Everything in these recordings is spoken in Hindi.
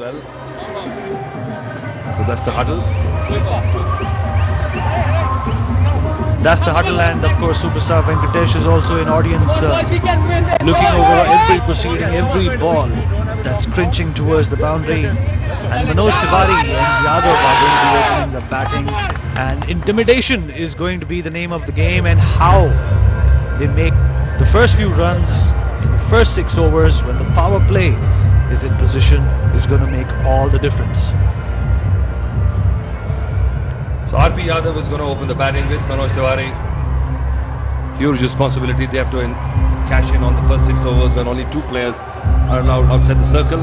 well. So that's the huddle. That's the huddle, and of course superstar Venkatesh is also in audience, looking over every proceeding, every ball that's cringing towards the boundary. And Manoj Tiwari and Yadav are going to be opening the batting, and intimidation is going to be the name of the game, and how they make the first few runs in the first 6 overs when the power play is in position is going to make all the difference. So RP Yadav is going to open the batting with Manoj Tiwari. Huge responsibility. They have to cash in on the first 6 overs when only 2 players are allowed outside the circle.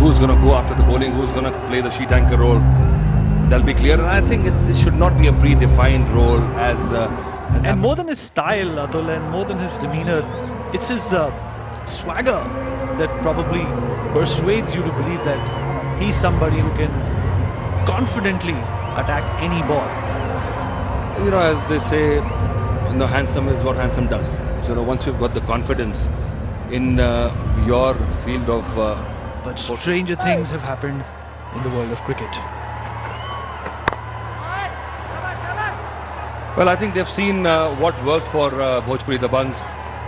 Who's going to go after the bowling? Who's going to play the sheet anchor role? That'll be clear. And I think it should not be a predefined role as and more than his style, Atul, and more than his demeanor, it's his swagger that probably persuades you to believe that he's somebody who can confidently attack any ball. You know, as they say, you know, handsome is what handsome does. So, you know, once you've got the confidence in your field of... but stranger things have happened in the world of cricket. Well, I think they've seen what worked for Bhojpuri Dabangs,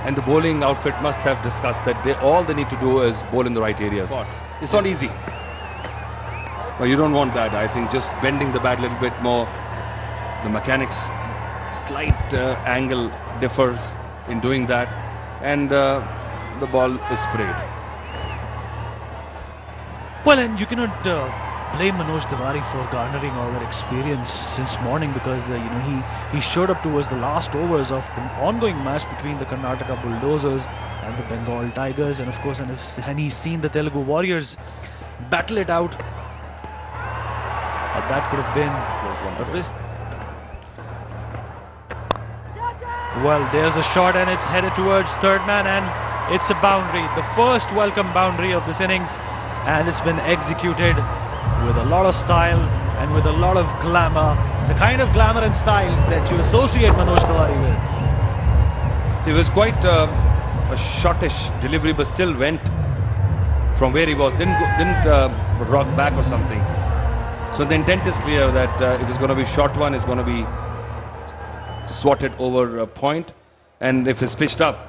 and the bowling outfit must have discussed that all they need to do is bowl in the right areas. It's not easy. But you don't want that. I think just bending the bat a little bit more, the mechanics, slight angle differs in doing that, and the ball is sprayed. Well, and you cannot blame Manoj Tiwari for garnering all that experience since morning, because you know, he showed up towards the last overs of the ongoing match between the Karnataka Bulldozers and the Bengal Tigers, and of course, and he's seen the Telugu Warriors battle it out. That could have been a risk. Well, there's a shot and it's headed towards third man, and it's a boundary. The first welcome boundary of this innings, and it's been executed with a lot of style and with a lot of glamour. The kind of glamour and style that you associate Manoj Tiwari with. It was quite a shortish delivery, but still went from where he was. Didn't rock back or something. So the intent is clear that if it's going to be short one, it's going to be swatted over a point, and if it's pitched up,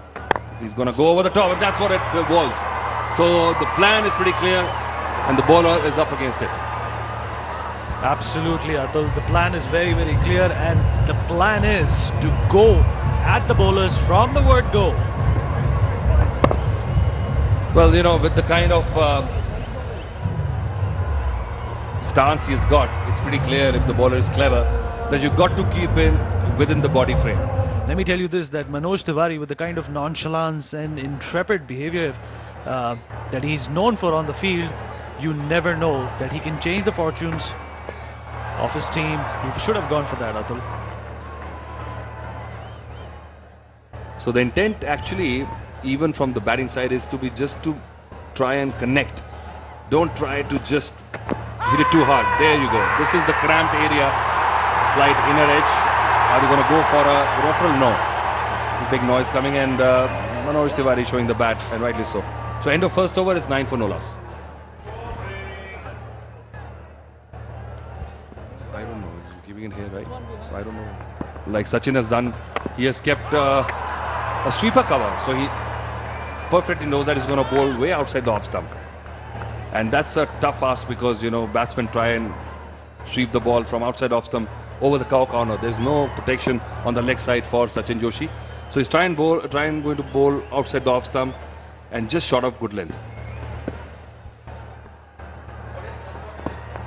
he's going to go over the top, and that's what it was. So the plan is pretty clear, and the bowler is up against it. Absolutely, Atul. The plan is very, very clear, and the plan is to go at the bowlers from the word go. Well, you know, with the kind of stance he's got, it's pretty clear, if the bowler is clever, that you've got to keep him within the body frame. Let me tell you this, that Manoj Tiwari, with the kind of nonchalance and intrepid behavior that he's known for on the field, you never know that he can change the fortunes of his team. He should have gone for that, Atul. So the intent actually, even from the batting side, is to be just to try and connect. Don't try to just hit it too hard. There you go. This is the cramped area. Slight inner edge. Are you going to go for a ruffle? No. Big noise coming, and Manoj Tiwari showing the bat, and rightly so. So end of first over is 9 for no loss. I don't know. He's keeping it here, right? So I don't know. Like Sachin has done, he has kept a sweeper cover. So he perfectly knows that he's going to bowl way outside the off stump. And that's a tough ask, because, you know, batsmen try and sweep the ball from outside off stump over the cow corner. There's no protection on the leg side for Sachin Joshi. So he's going to bowl outside the off stump and just short of good length.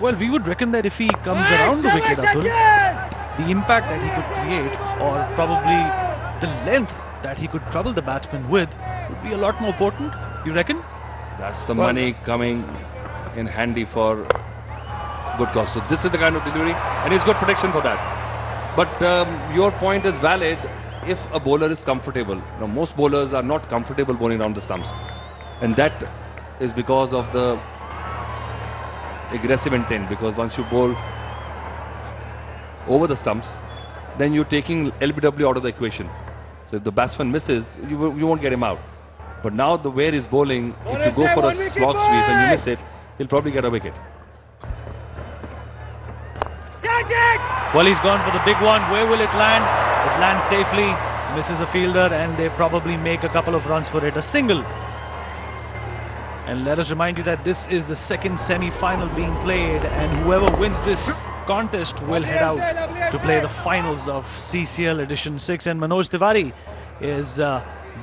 Well, we would reckon that if he comes around the wicket, Atul, the impact that he could create, or probably the length that he could trouble the batsman with, would be a lot more potent, you reckon? That's the money coming in handy for good cause. So this is the kind of delivery, and he's got protection for that. But your point is valid. If a bowler is comfortable, you know, most bowlers are not comfortable bowling around the stumps, and that is because of the aggressive intent. Because once you bowl over the stumps, then you're taking LBW out of the equation. So if the batsman misses, you won't get him out. But now the way he's bowling, if you go for a slog sweep and you miss it, he'll probably get a wicket. Well, he's gone for the big one. Where will it land? It lands safely, misses the fielder, and they probably make a couple of runs for it. A single. And let us remind you that this is the second semi-final being played, and whoever wins this contest will head out to play the finals of CCL Edition 6. And Manoj Tiwari is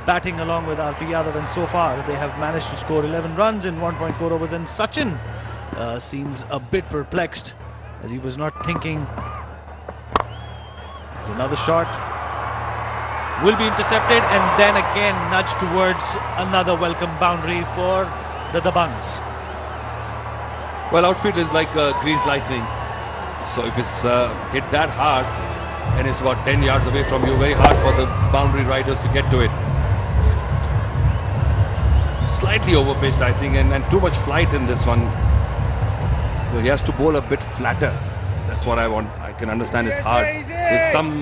batting along with RP Yadav, and so far they have managed to score 11 runs in 1.4 overs. And Sachin seems a bit perplexed, as he was not thinking. There's another shot. Will be intercepted, and then again nudged towards another welcome boundary for the Dabangs. Well, outfield is like greased lightning. So if it's hit that hard and it's about 10 yards away from you, very hard for the boundary riders to get to it. Slightly overpitched, I think, and too much flight in this one. So he has to bowl a bit flatter. That's what I want. I can understand it's hard. There's some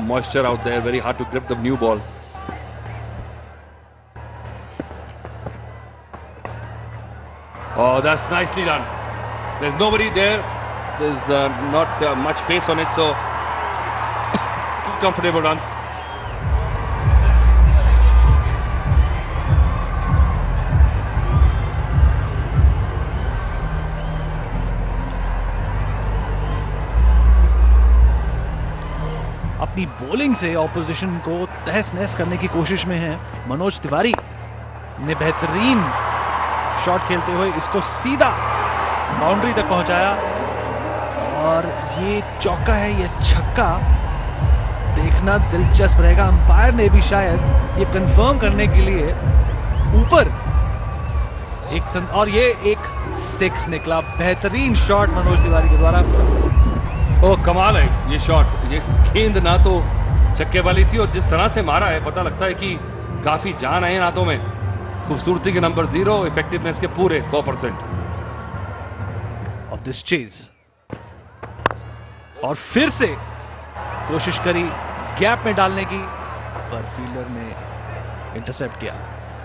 moisture out there, very hard to grip the new ball. Oh, that's nicely done. There's nobody there. There's not much pace on it, so 2 comfortable runs. अपनी बॉलिंग से ऑपोजिशन को तहस नहस करने की कोशिश में है मनोज तिवारी ने बेहतरीन शॉट खेलते हुए इसको सीधा बाउंड्री तक पहुंचाया, और ये चौका है, ये छक्का देखना दिलचस्प रहेगा। अंपायर ने भी शायद ये कंफर्म करने के लिए ऊपर और ये एक 6 निकला। बेहतरीन शॉट मनोज तिवारी के द्वारा। ओ कमाल है ये शॉट। ये गेंद ना तो छक्के वाली थी, और जिस तरह से मारा है पता लगता है कि काफी जान है हाथों में। खूबसूरती के नंबर 0, इफेक्टिवनेस के पूरे 100% ऑफ दिस चेज। और फिर से कोशिश करी गैप में डालने की, पर फील्डर ने इंटरसेप्ट किया।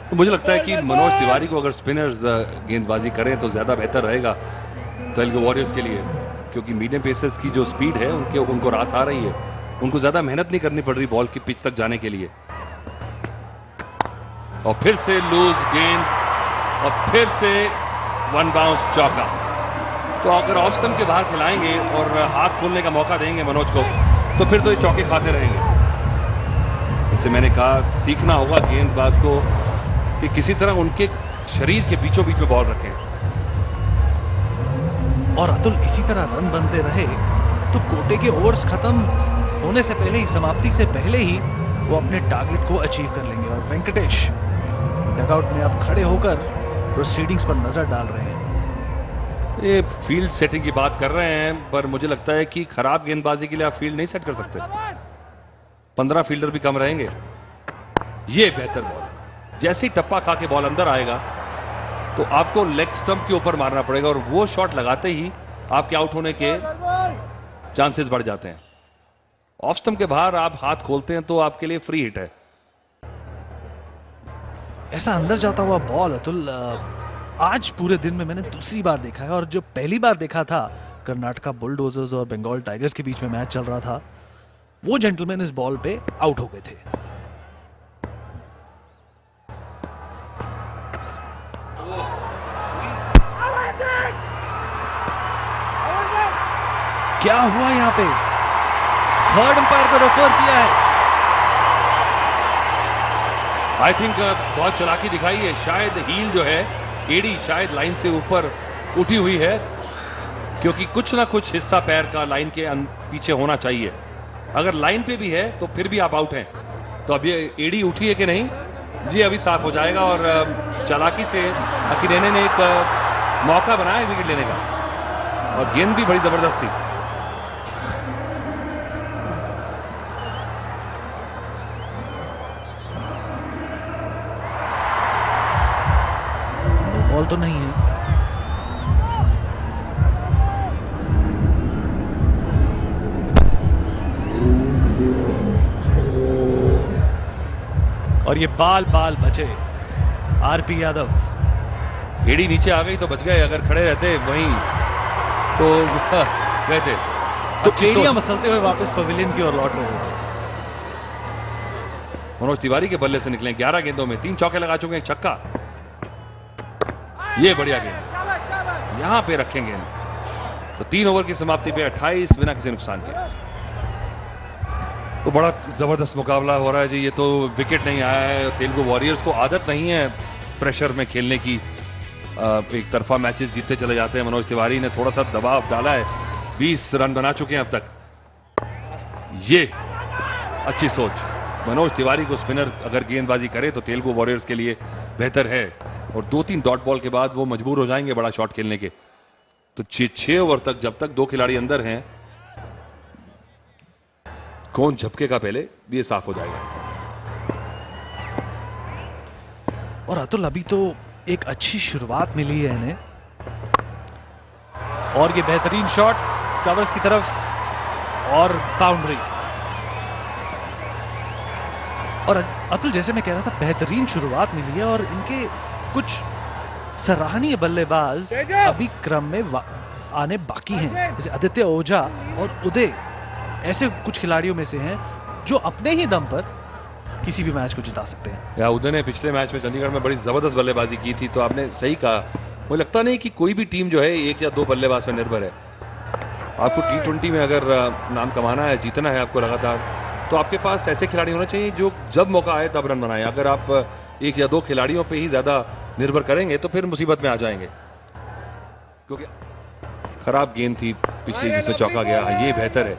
तो मुझे लगता है कि मनोज तिवारी को अगर स्पिनर्स गेंदबाजी करें तो ज्यादा बेहतर रहेगा तेलुगु वॉरियर्स के लिए, क्योंकि मीडियम पेसर्स की जो स्पीड है उनको रास आ रही है। उनको ज्यादा मेहनत नहीं करनी पड़ रही बॉल की पिच तक जाने के लिए। और फिर से लूज गेंद, और फिर से 1 बाउंस चौका। तो अगर ऑफ स्टंप के बाहर खिलाएंगे और हाथ खोलने का मौका देंगे मनोज को, तो फिर तो ये चौके खाते रहेंगे। जैसे मैंने कहा, सीखना होगा गेंदबाज को कि किसी तरह उनके शरीर के बीचों बीच में बॉल रखें। और अतुल, इसी तरह रन बनते रहे तो कोटे के ओवर्स खत्म होने से पहले ही, समाप्ति से पहले ही वो अपने टारगेट को अचीव कर लेंगे। और वेंकटेश डगआउट में अब खड़े होकर प्रोसीडिंग्स पर नजर डाल रहे हैं। ये फील्ड सेटिंग की बात कर रहे हैं, पर मुझे लगता है कि खराब गेंदबाजी के लिए आप फील्ड नहीं सेट कर सकते। 15 फील्डर भी कम रहेंगे। ये बेहतर बॉल, जैसे ही टप्पा खा के बॉल अंदर आएगा तो आपको लेग स्टंप के ऊपर मारना पड़ेगा, और वो शॉट लगाते ही आपके आउट होने के चांसेस बढ़ जाते हैं। ऑफ स्टंप के बाहर आप हाथ खोलते हैं तो आपके लिए फ्री हिट है। ऐसा अंदर जाता हुआ बॉल अतुल आज पूरे दिन में मैंने दूसरी बार देखा है, और जो पहली बार देखा था कर्नाटका बुलडोजर्स और बंगाल टाइगर्स के बीच में मैच चल रहा था, वो जेंटलमैन इस बॉल पे आउट हो गए थे। क्या हुआ यहाँ पे? थर्ड अंपायर को रेफर किया है। आई थिंक बहुत चालाकी दिखाई है। शायद हील जो है, एड़ी शायद लाइन से ऊपर उठी हुई है, क्योंकि कुछ ना कुछ हिस्सा पैर का लाइन के पीछे होना चाहिए। अगर लाइन पे भी है तो फिर भी आप आउट हैं। तो अब ये एड़ी उठी है कि नहीं, जी अभी साफ हो जाएगा। और चालाकी से अकिनेने ने एक मौका बनाया विकेट लेने का, और गेंद भी बड़ी जबरदस्त थी। बॉल तो नहीं है। और ये बाल बचे। आरपी यादव। एडी नीचे आ गई तो बच गए, अगर खड़े रहते वहीं तो गए थे। तो एड़ियां मसलते हुए वापस पवेलियन की ओर लौट रहे थे। मनोज तिवारी के बल्ले से निकले 11 गेंदों में 3 चौके लगा चुके हैं, छक्का। ये बढ़िया गेंद, यहां पे रखेंगे। तो 3 ओवर की समाप्ति पे 28 बिना किसी नुकसान के। तो बड़ा जबरदस्त मुकाबला हो रहा है जी। ये तो विकेट नहीं आया है। तेलुगु वॉरियर्स को आदत नहीं है प्रेशर में खेलने की, एक तरफा मैचेस जीतते चले जाते हैं। मनोज तिवारी ने थोड़ा सा दबाव डाला है, 20 रन बना चुके हैं अब तक। ये अच्छी सोच, मनोज तिवारी को स्पिनर अगर गेंदबाजी करे तो तेलुगु वॉरियर्स के लिए बेहतर है, और 2-3 डॉट बॉल के बाद वो मजबूर हो जाएंगे बड़ा शॉट खेलने के। तो 6 ओवर तक जब तक 2 खिलाड़ी अंदर हैं, कौन झपकेगा पहले ये साफ हो जाएगा। और अतुल अभी तो एक अच्छी शुरुआत मिली है इन्हें, और ये बेहतरीन शॉट कवर्स की तरफ और बाउंड्री। और अतुल जैसे मैं कह रहा था, बेहतरीन शुरुआत मिली है और इनके कुछ सराहनीय बल्लेबाज अभी क्रम में आने बाकी हैं। जैसे आदित्य ओझा और उदय ऐसे कुछ खिलाड़ियों में से हैं जो अपने ही दम पर किसी भी मैच को जिता सकते हैं। या उदय ने पिछले मैच में चंडीगढ़ में बड़ी जबरदस्त बल्लेबाजी की थी, तो आपने सही कहा। मुझे लगता नहीं कि कोई भी टीम जो है 1 या 2 बल्लेबाज पर निर्भर है। आपको T20 में अगर नाम कमाना है, जीतना है आपको लगातार, तो आपके पास ऐसे खिलाड़ी होने चाहिए जो जब मौका आए तब रन बनाए। अगर आप 1 या 2 खिलाड़ियों पे ही ज्यादा निर्भर करेंगे तो फिर मुसीबत में आ जाएंगे। क्योंकि खराब गेंद थी पिछली जिसमें चौका गया, ये बेहतर है।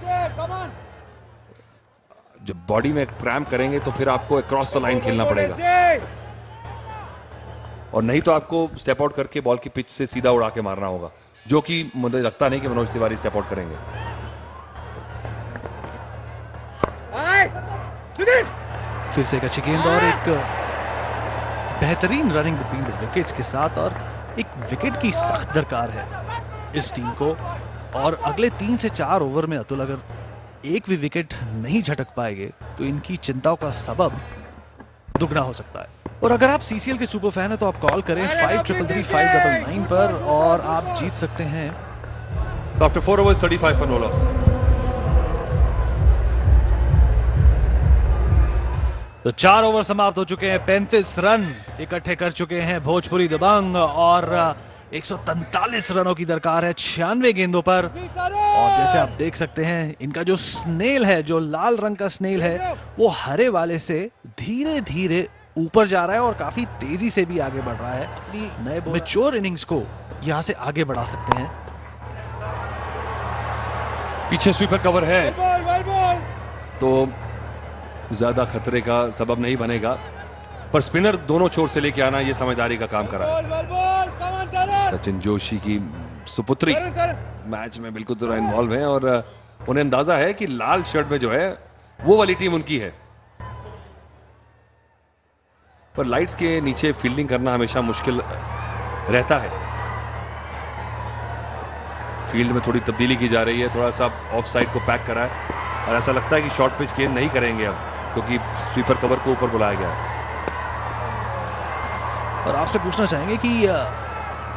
जब बॉडी में क्रैम्प करेंगे तो फिर आपको अक्रॉस द लाइन खेलना पड़ेगा, और नहीं तो आपको स्टेप आउट करके बॉल की पिच से सीधा उड़ा के मारना होगा, जो कि मुझे लगता नहीं कि मनोज तिवारी स्टेप आउट करेंगे। फिर से एक अच्छी गेंद और एक बेहतरीन रनिंग बिटवीन द विकेट्स के साथ, और एक विकेट की सख्त दरकार है इस टीम को। और अगले 3 से 4 ओवर में अतुल अगर एक भी विकेट नहीं झटक पाएंगे तो इनकी चिंताओं का सबब दुगना हो सकता है। और अगर आप सीसीएल के सुपर फैन हैं तो आप कॉल करें 5333-599 पर और आप जीत सकते हैं। After 4 overs 35 for no loss। तो 4 ओवर समाप्त हो चुके हैं, 35 रन इकट्ठे कर चुके हैं भोजपुरी दबंग, और 143 रनों की दरकार है 96 गेंदों पर। और जैसे आप देख सकते हैं, इनका जो स्नेल है, जो लाल रंग का स्नेल है, वो हरे वाले से धीरे धीरे ऊपर जा रहा है और काफी तेजी से भी आगे बढ़ रहा है। अपनी नए मैच्योर इनिंग्स को यहां से आगे बढ़ा सकते हैं। पीछे स्वीपर कवर है तो ज्यादा खतरे का सबब नहीं बनेगा, पर स्पिनर दोनों छोर से लेके आना ये समझदारी का काम करा है। सचिन जोशी की सुपुत्री मैच में बिल्कुल जरा इन्वॉल्व है, और उन्हें अंदाजा है कि लाल शर्ट में जो है वो वाली टीम उनकी है। पर लाइट्स के नीचे फील्डिंग करना हमेशा मुश्किल रहता है। फील्ड में थोड़ी तब्दीली की जा रही है, थोड़ा सा ऑफ साइड को पैक करा है, और ऐसा लगता है कि शॉर्ट पिच गेंद नहीं करेंगे अब, क्योंकि स्वीपर कवर को ऊपर बुलाया गया है। और आपसे पूछना चाहेंगे कि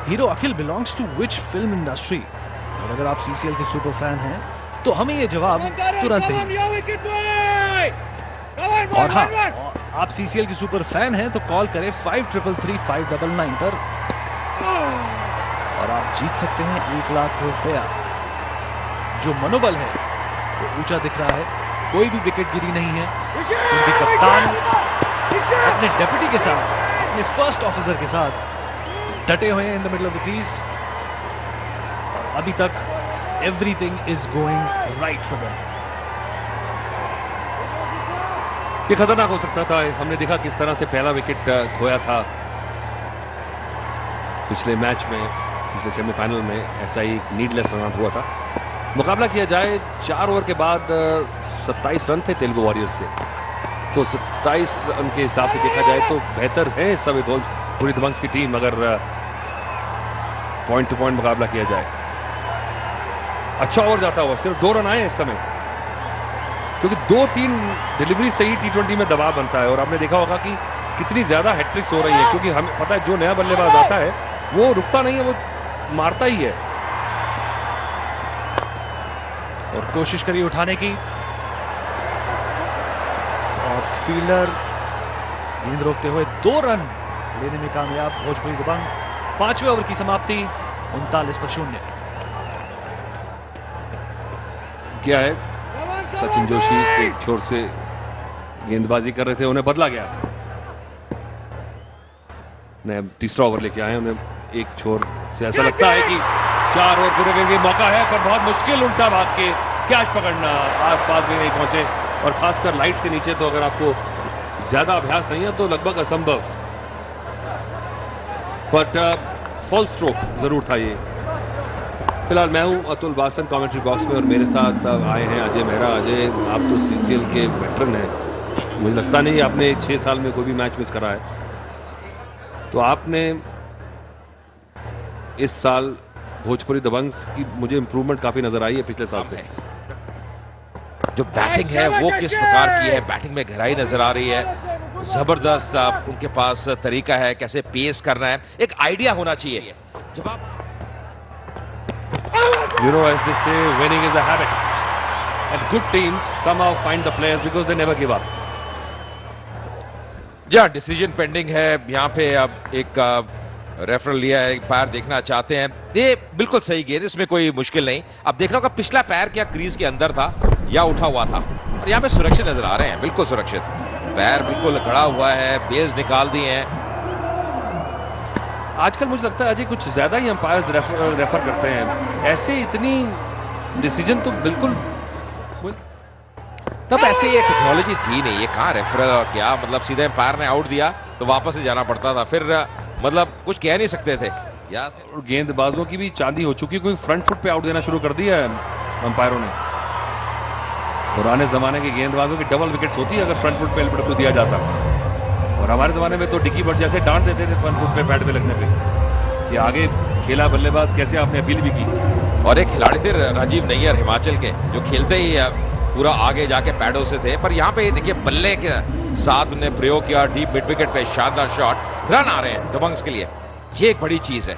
hero Akhil belongs to which film industry? और अगर आप सीसीएल के सुपर फैन हैं तो हमें ये जवाब तुरंत दें। और हाँ, आप सीसीएल के सुपर फैन हैं तो कॉल करें 5333-599 पर और आप जीत सकते हैं 1 लाख रुपया। जो मनोबल है वो ऊंचा दिख रहा है, कोई भी विकेट गिरी नहीं है। उनके कप्तान अपने डेप्यूटी के साथ, अपने फर्स्ट ऑफिसर के साथ डटे हुए हैं in the middle of the crease. अभी तक everything is going right for them. ये खतरनाक हो सकता था। हमने देखा किस तरह से पहला विकेट खोया था पिछले मैच में, पिछले सेमीफाइनल में ऐसा ही नीडलेस रन आउट हुआ था। मुकाबला किया जाए 4 ओवर के बाद 27 रन थे तेलुगु वॉरियर्स के, तो 27 रन के हिसाब से देखा जाए तो बेहतर है सभी पूरी दबंग्स की टीम अगर पॉइंट टू पॉइंट मुकाबला किया जाए। अच्छा ओवर जाता हुआ, सिर्फ 2 रन आए इस समय, क्योंकि 2-3 डिलीवरी से ही T20 में दबाव बनता है। और आपने देखा होगा कि कितनी ज्यादा हैट्रिक्स हो रही है, क्योंकि हमें पता है जो नया बल्लेबाज आता है वो रुकता नहीं है, वो मारता ही है। और कोशिश करी उठाने की, और फील्डर गेंद रोकते हुए 2 रन लेने में कामयाब। भोजपुरी दबंग। 5वें ओवर की समाप्ति 39-0। क्या है, सचिन जोशी एक छोर से गेंदबाजी कर रहे थे, उन्हें बदला गया। नए तीसरा ओवर लेके आए, उन्हें एक छोर से ऐसा लगता है कि 4 ओवर पूरे करके मौका है, पर बहुत मुश्किल उल्टा भाग के कैच पकड़ना, आसपास भी नहीं पहुंचे। और खासकर लाइट्स के नीचे तो अगर आपको ज्यादा अभ्यास नहीं है तो लगभग असंभव। बट फुल स्ट्रोक जरूर था ये। फिलहाल मैं हूं अतुल वासन कमेंट्री बॉक्स में, और मेरे साथ आए हैं अजय मेहरा। अजय, आप तो सीसीएल के वेटरन हैं, मुझे लगता नहीं आपने 6 साल में कोई भी मैच मिस करा है। तो आपने इस साल भोजपुरी दबंग्स की मुझे इंप्रूवमेंट काफी नजर आई है पिछले साल से। जो बैटिंग है वो किस प्रकार की है, बैटिंग में गहराई नजर आ रही है, जबरदस्त उनके पास तरीका है कैसे पेस करना है, एक आइडिया होना चाहिए। जब आप You know, as they say, winning is a habit, and good teams somehow find the players because they never give up. या डिसीजन पेंडिंग है यहाँ पे। अब एक रेफरल लिया है, पैर देखना चाहते हैं। ये बिल्कुल सही गेंद, इसमें कोई मुश्किल नहीं। अब देखना होगा पिछला पैर क्या क्रीज के अंदर था या उठा हुआ था, और यहाँ पे सुरक्षित नजर आ रहे हैं, बिल्कुल सुरक्षित। पैर बिल्कुल गड़ा हुआ है, बेस निकाल दिए हैं। आजकल मुझे लगता है अजय कुछ ज्यादा ही अंपायर्स रेफर करते हैं, ऐसे इतनी डिसीजन तो बिल्कुल। तब ऐसे ये टेक्नोलॉजी थी नहीं, ये कहाँ रेफरल और क्या, मतलब सीधे पैर ने आउट दिया तो वापस से जाना पड़ता था, फिर मतलब कुछ कह नहीं सकते थे। और गेंदबाजों की भी चांदी हो चुकी, कोई फ्रंट फुट पे आउट देना शुरू कर दिया है अंपायरों ने। पुराने जमाने के गेंदबाजों की डबल विकेट्स होती है अगर फ्रंट फुट पे एलबीडब्ल्यू दिया जाता, और हमारे जमाने में तो डिकी बट जैसे डांट देते थे फ्रंट फुट पे पैड पे लगने पे कि आगे खेला बल्लेबाज कैसे आपने अपील भी की। और एक खिलाड़ी थे राजीव नैयर हिमाचल के, जो खेलते ही पूरा आगे जाके पैडों से थे, पर यहाँ पे देखिए बल्ले के साथ उन्हें प्रयोग किया, डीप मिड विकेट पे शानदार शॉट, रन आ रहे हैं दबंग्स के लिए, ये एक बड़ी चीज है।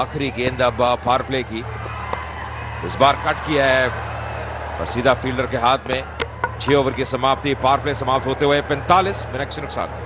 आखिरी गेंद अब पावर प्ले की, इस बार कट किया है और सीधा फील्डर के हाथ में। 6 ओवर की समाप्ति, पावर प्ले समाप्त होते हुए 45 मिनट से नुकसान।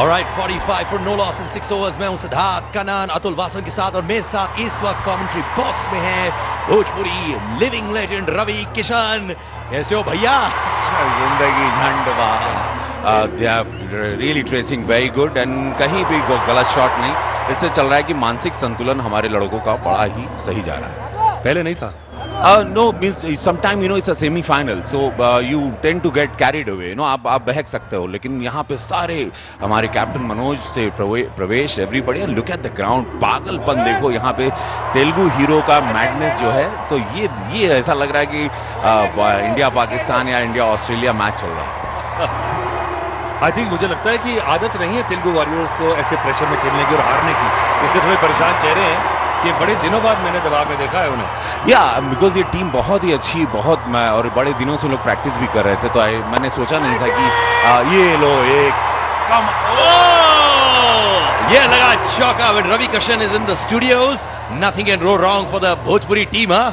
Alright, 45 for no loss in 6 overs। मैं हूं सिद्धार्थ कनान अतुल वासन के साथ, और मेरे साथ इस वक्त कमेंट्री बॉक्स में है भोजपुरी लिविंग लेजेंड रवि किशन। कैसे हो भैया? जिंदगी झंड, they are really tracing very good, and कहीं भी गलत शॉट नहीं। इससे चल रहा है कि मानसिक संतुलन हमारे लड़कों का बड़ा ही सही जा रहा है, पहले नहीं था। No, means sometime it's a semi-final, so you tend to get carried away. आप बहक सकते हो, लेकिन यहाँ पे सारे हमारे कैप्टन मनोज से प्रवेश, everybody, look at the ground, पागलपन देखो यहाँ पे। तेलुगु हीरो का मैडनेस जो है, तो ये ऐसा लग रहा है कि इंडिया पाकिस्तान या इंडिया ऑस्ट्रेलिया मैच चल रहा है। आई थिंक मुझे लगता है कि आदत नहीं है तेलुगु वॉरियर्स को ऐसे प्रेशर में खेलने की और हारने की, इसलिए थोड़े परेशान चेहरे हैं कि बड़े दिनों बाद मैंने दबाव में देखा है उन्हें। या बिकॉज ये टीम बहुत ही अच्छी, बहुत और बड़े दिनों से लोग प्रैक्टिस भी कर रहे थे, तो मैंने सोचा नहीं था कि ये लो एक कम। ये लगा चौका when Ravi Kishan is in the studios. Nothing can go wrong for the Bhojpuri team, huh?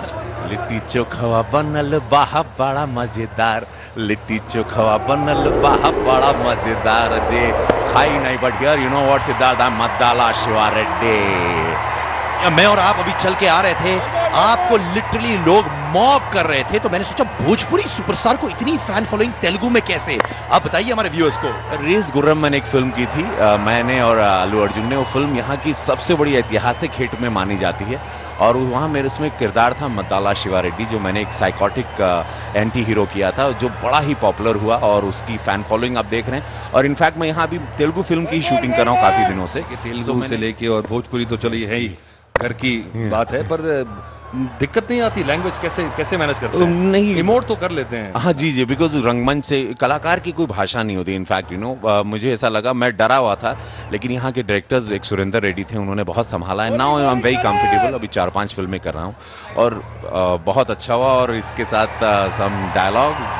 Litti chokha बनल बाहा बड़ा मजेदार, लिट्टी चोखा बनल बाहा बड़ा मजेदार, जे खाई नहीं, but here you know what Siddharth, I am Maddala Shiva Reddy. मैं और आप अभी चल के आ रहे थे, आपको लिटरली लोग मॉब कर रहे थे, तो मैंने सोचा भोजपुरी सुपरस्टार को इतनी फैन फॉलोइंग तेलुगु में कैसे? आप बताइए हमारे व्यूअर्स को। रेस गुर्रम मैंने एक फिल्म की थी, मैंने और अल्लू अर्जुन ने। वो फिल्म यहाँ की सबसे बड़ी ऐतिहासिक हिट में मानी जाती है, और वहाँ मेरे उसमें किरदार था मद्दाला शिवा रेड्डी, जो मैंने एक साइकोटिक एंटी हीरो किया था, जो बड़ा ही पॉपुलर हुआ, और उसकी फैन फॉलोइंग आप देख रहे हैं। और इनफैक्ट मैं यहाँ अभी तेलुगु फिल्म की शूटिंग कर रहा हूँ काफी दिनों से। तेलुगु से लेके और भोजपुरी तो चलिए है ही, घर की बात है, पर दिक्कत नहीं आती लैंग्वेज कैसे मैनेज करते हैं? नहीं, इमोट तो कर लेते हैं। हाँ जी, बिकॉज रंगमंच से कलाकार की कोई भाषा नहीं होती। इनफैक्ट मुझे ऐसा लगा, मैं डरा हुआ था, लेकिन यहाँ के डायरेक्टर्स एक सुरेंद्र रेड्डी थे, उन्होंने बहुत संभाला है। Now I am very comfortable. अभी 4-5 फिल्में कर रहा हूँ और बहुत अच्छा हुआ। और इसके साथ सम डायलॉग्स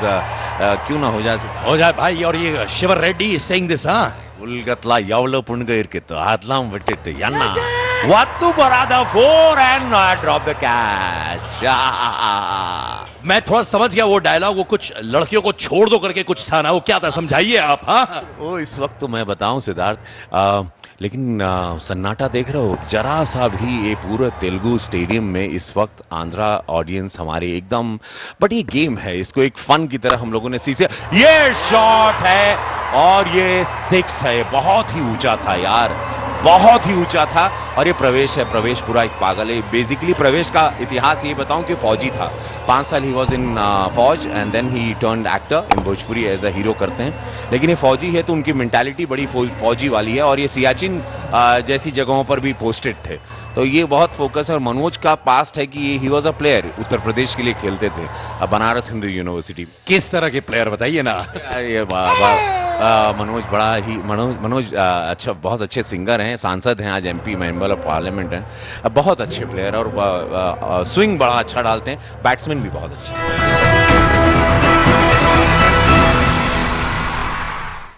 क्यों ना हो जाए भाई। और ये शिवर रेड्डी इज सेइंग दिस, हाँ, ಉಲ್ಗತ್ಲ ಯಾವಳ ಪುಣ್ಗೈರ್ಕಿತ್ತು ಅದ್ಲಾಂ ಬಿಟ್ಟಿತ್ತು ಎನ್ನ ಒತ್ತು ಬರಾದ 4 and drop the catch. मैं थोड़ा समझ गया वो डायलॉग, वो कुछ लड़कियों को छोड़ दो करके कुछ था ना, वो क्या था, समझाइए आप। हाँ, वो इस वक्त तो मैं बताऊं सिद्धार्थ, लेकिन सन्नाटा देख रहे हो, जरा सा भी ये पूरे तेलुगु स्टेडियम में इस वक्त आंध्रा ऑडियंस हमारे एकदम, बट ये गेम है, इसको एक फन की तरह हम लोगों ने सीखे। ये शॉट है और ये 6 है, बहुत ही ऊंचा था यार, बहुत ही ऊंचा था। और ये प्रवेश है, प्रवेश पूरा एक पागल है। बेसिकली प्रवेश का इतिहास ये बताऊं कि फौजी था, 5 साल ही वॉज इन फौज and then he turned actor in Bhojpuri as a hero करते हैं। लेकिन ये फौजी है तो उनकी मेंटालिटी बड़ी फौजी वाली है, और ये सियाचिन जैसी जगहों पर भी पोस्टेड थे, तो ये बहुत फोकस है। और मनोज का पास्ट है कि he was a player, Uttar Pradesh के लिए खेलते थे, बनारस हिंदू यूनिवर्सिटी। किस तरह के प्लेयर बताइए ना। ये मनोज बड़ा ही मनोज अच्छा, बहुत अच्छे सिंगर हैं, सांसद हैं, आज MP मेंबर ऑफ पार्लियामेंट हैं, बहुत अच्छे प्लेयर, और स्विंग बड़ा अच्छा डालते हैं, बैट्समैन भी बहुत अच्छे।